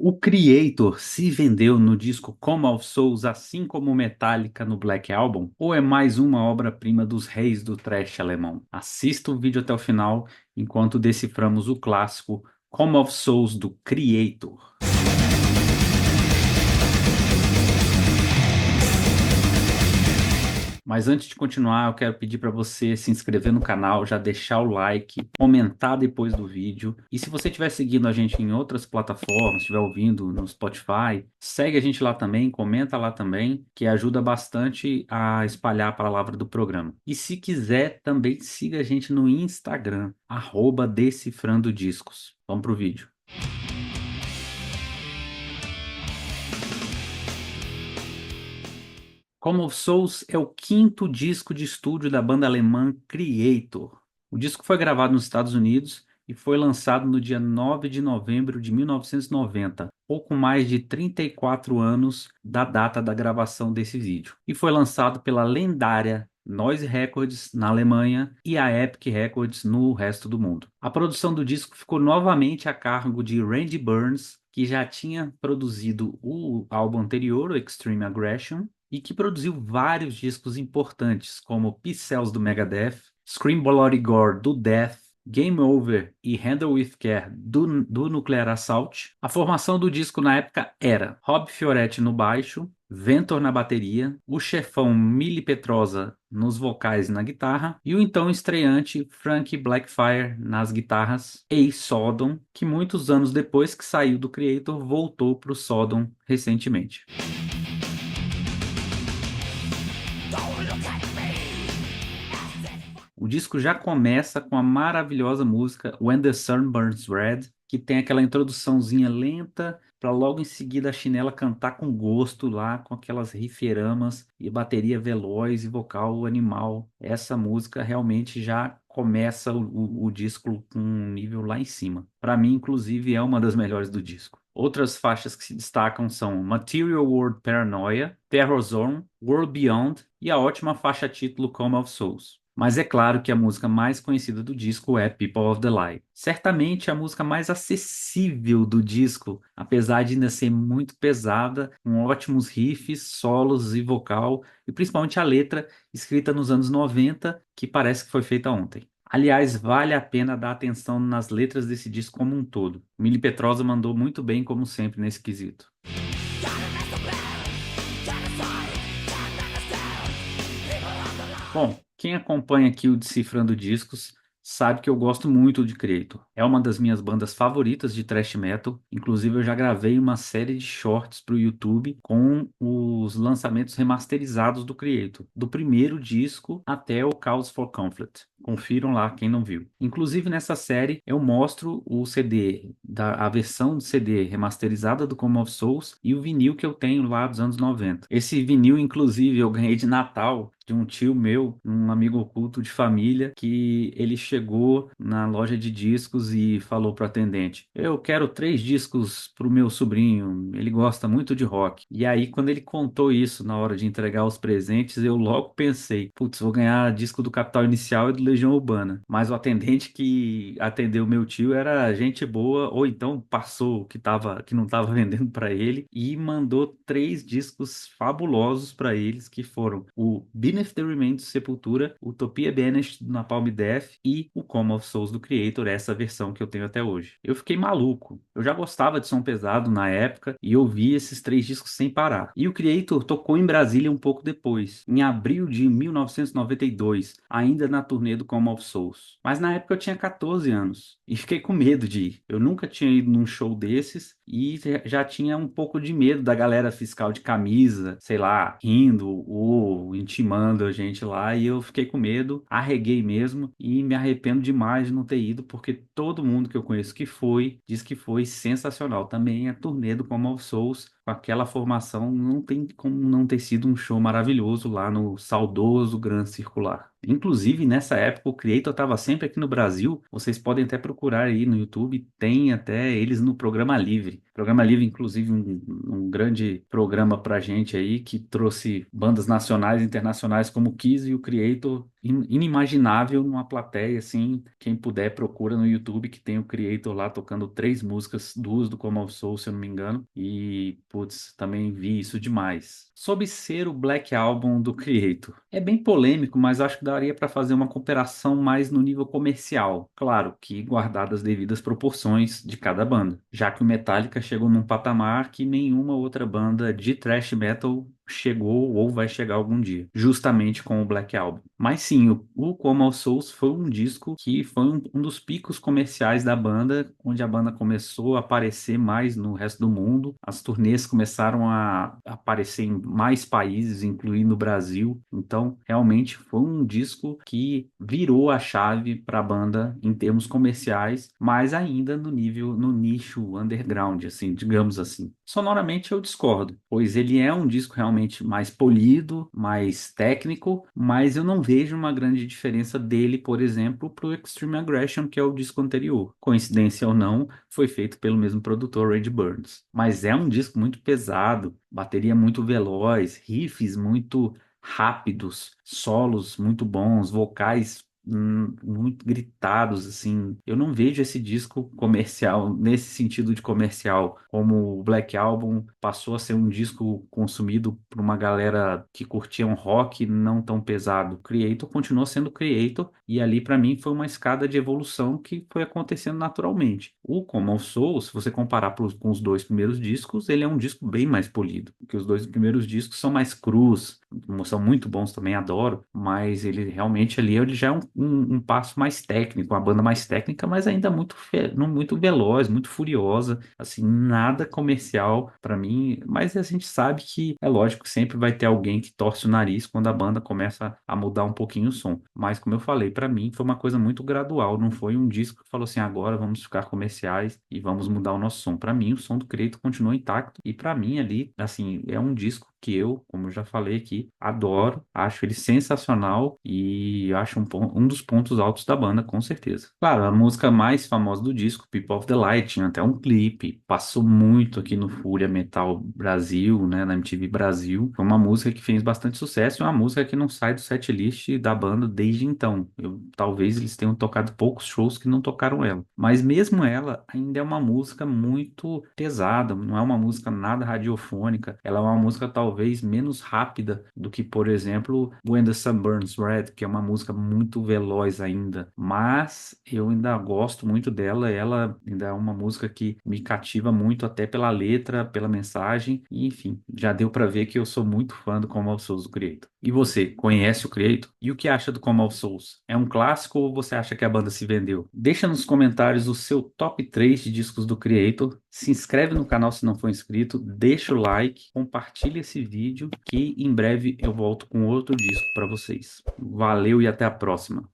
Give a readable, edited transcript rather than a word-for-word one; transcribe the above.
O Creator se vendeu no disco Come of Souls assim como Metallica no Black Album? Ou é mais uma obra-prima dos reis do thrash alemão? Assista o vídeo até o final enquanto deciframos o clássico Come of Souls do Creator. Mas antes de continuar, eu quero pedir para você se inscrever no canal, já deixar o like, comentar depois do vídeo. E se você estiver seguindo a gente em outras plataformas, estiver ouvindo no Spotify, segue a gente lá também, comenta lá também, que ajuda bastante a espalhar a palavra do programa. E se quiser, também siga a gente no Instagram, @Decifrando Discos. Vamos pro vídeo. Come of Souls é o quinto disco de estúdio da banda alemã Creator. O disco foi gravado nos Estados Unidos e foi lançado no dia 9 de novembro de 1990, pouco mais de 34 anos da data da gravação desse vídeo. E foi lançado pela lendária Noise Records na Alemanha e a Epic Records no resto do mundo. A produção do disco ficou novamente a cargo de Randy Burns, que já tinha produzido o álbum anterior, o Extreme Aggression, e que produziu vários discos importantes, como Peace Cells do Megadeth, Scream Bloody Gore do Death, Game Over e Handle With Care do Nuclear Assault. A formação do disco na época era Rob Fioretti no baixo, Ventor na bateria, o chefão Mili Petrosa nos vocais e na guitarra, e o então estreante Frank Blackfire nas guitarras, e Sodom, que muitos anos depois que saiu do Creator voltou para o Sodom recentemente. O disco já começa com a maravilhosa música When the Sun Burns Red, que tem aquela introduçãozinha lenta para logo em seguida a Chinela cantar com gosto lá, com aquelas rifferamas e bateria veloz e vocal animal. Essa música realmente já começa o disco com um nível lá em cima. Para mim, inclusive, é uma das melhores do disco. Outras faixas que se destacam são Material World Paranoia, Terror Zone, World Beyond e a ótima faixa título Come of Souls. Mas é claro que a música mais conhecida do disco é People of the Lie. Certamente a música mais acessível do disco, apesar de ainda ser muito pesada, com ótimos riffs, solos e vocal, e principalmente a letra escrita nos anos 90, que parece que foi feita ontem. Aliás, vale a pena dar atenção nas letras desse disco como um todo. Mili Petrosa mandou muito bem, como sempre, nesse quesito. Bom, quem acompanha aqui o Decifrando Discos sabe que eu gosto muito de Creator. É uma das minhas bandas favoritas de thrash metal. Inclusive, eu já gravei uma série de shorts para o YouTube com os lançamentos remasterizados do Creator, do primeiro disco até o Cause for Conflict. Confiram lá quem não viu. Inclusive, nessa série, eu mostro o CD, a versão de CD remasterizada do Come of Souls e o vinil que eu tenho lá dos anos 90. Esse vinil, inclusive, eu ganhei de Natal de um tio meu, um amigo oculto de família, que ele chegou na loja de discos e falou pro atendente: Eu quero 3 discos pro meu sobrinho, ele gosta muito de rock. E aí, quando ele contou isso na hora de entregar os presentes, eu logo pensei: putz, vou ganhar disco do Capital Inicial e do Legião Urbana. Mas o atendente que atendeu meu tio era gente boa, ou então passou que não estava vendendo para ele e mandou 3 discos fabulosos para eles, que foram o Beneath the Remains do Sepultura, Utopia Banished do Napalm Death e o Come of Souls do Creator, essa versão que eu tenho até hoje. Eu fiquei maluco. Eu já gostava de som pesado na época e ouvi esses 3 discos sem parar. E o Creator tocou em Brasília um pouco depois, em abril de 1992, ainda na turnê do Come of Souls. Mas na época eu tinha 14 anos e fiquei com medo de ir. Eu nunca tinha ido num show desses e já tinha um pouco de medo da galera fiscal de camisa, sei lá, rindo ou intimando a gente lá, e eu fiquei com medo, arreguei mesmo e me arrependo demais de não ter ido, porque todo mundo que eu conheço que foi, diz que foi sensacional. Também a turnê do Come of Souls, com aquela formação, não tem como não ter sido um show maravilhoso lá no saudoso Gran Circular. Inclusive, nessa época, o Creator estava sempre aqui no Brasil. Vocês podem até procurar aí no YouTube, tem até eles no Programa Livre. Programa Livre, inclusive, um grande programa pra gente aí, que trouxe bandas nacionais e internacionais como o Kiss e o Creator inimaginável numa plateia, assim, quem puder procura no YouTube que tem o Creator lá tocando três músicas, duas do Come Of Soul, se eu não me engano, e, putz, também vi isso demais. Sobre ser o Black Album do Creator. É bem polêmico, mas acho que daria para fazer uma comparação mais no nível comercial. Claro que guardadas as devidas proporções de cada banda, já que o Metallica chegou num patamar que nenhuma outra banda de thrash metal chegou ou vai chegar algum dia, justamente com o Black Album. Mas sim, o Come All Souls foi um disco que foi um dos picos comerciais da banda, onde a banda começou a aparecer mais no resto do mundo. As turnês começaram a aparecer em mais países, incluindo o Brasil. Então, realmente foi um disco que virou a chave para a banda em termos comerciais, mas ainda no nível, no nicho underground, assim, digamos assim. Sonoramente eu discordo, pois ele é um disco realmente mais polido, mais técnico, mas eu não vejo uma grande diferença dele, por exemplo, para o Extreme Aggression, que é o disco anterior. Coincidência ou não, foi feito pelo mesmo produtor, Red Burns. Mas é um disco muito pesado, bateria muito veloz, riffs muito rápidos, solos muito bons, vocais muito gritados, assim. Eu não vejo esse disco comercial, nesse sentido de comercial, como o Black Album passou a ser um disco consumido por uma galera que curtia um rock não tão pesado. Creator continuou sendo Creator, e ali para mim foi uma escada de evolução que foi acontecendo naturalmente. O Common Soul, se você comparar com os dois primeiros discos, ele é um disco bem mais polido, porque os dois primeiros discos são mais crus, são muito bons também, adoro, mas ele realmente ali ele já é um passo mais técnico, uma banda mais técnica, mas ainda muito, muito veloz, muito furiosa, assim, nada comercial para mim, mas a gente sabe que é lógico que sempre vai ter alguém que torce o nariz quando a banda começa a mudar um pouquinho o som, mas como eu falei, para mim foi uma coisa muito gradual, não foi um disco que falou assim, agora vamos ficar comerciais e vamos mudar o nosso som. Para mim, o som do Creito continuou intacto e para mim ali, assim, é um disco que eu, como eu já falei aqui, adoro, acho ele sensacional e acho um dos pontos altos da banda, com certeza. Claro, a música mais famosa do disco, People of the Light, tinha até um clipe, passou muito aqui no Fúria Metal Brasil, né, na MTV Brasil. Foi uma música que fez bastante sucesso e uma música que não sai do setlist da banda desde então. Talvez eles tenham tocado poucos shows que não tocaram ela. Mas mesmo ela ainda é uma música muito pesada, não é uma música nada radiofônica. Ela é uma música talvez menos rápida do que, por exemplo, When the Sun Burns Red, que é uma música muito veloz ainda. Mas eu ainda gosto muito dela, ela ainda é uma música que me cativa muito até pela letra, pela mensagem, e enfim, já deu pra ver que eu sou muito fã do Come Of Souls do Creator. E você, conhece o Creator? E o que acha do Come Of Souls? É um clássico ou você acha que a banda se vendeu? Deixa nos comentários o seu top 3 de discos do Creator. Se inscreve no canal se não for inscrito, deixa o like, compartilha esse vídeo que em breve eu volto com outro disco para vocês. Valeu e até a próxima.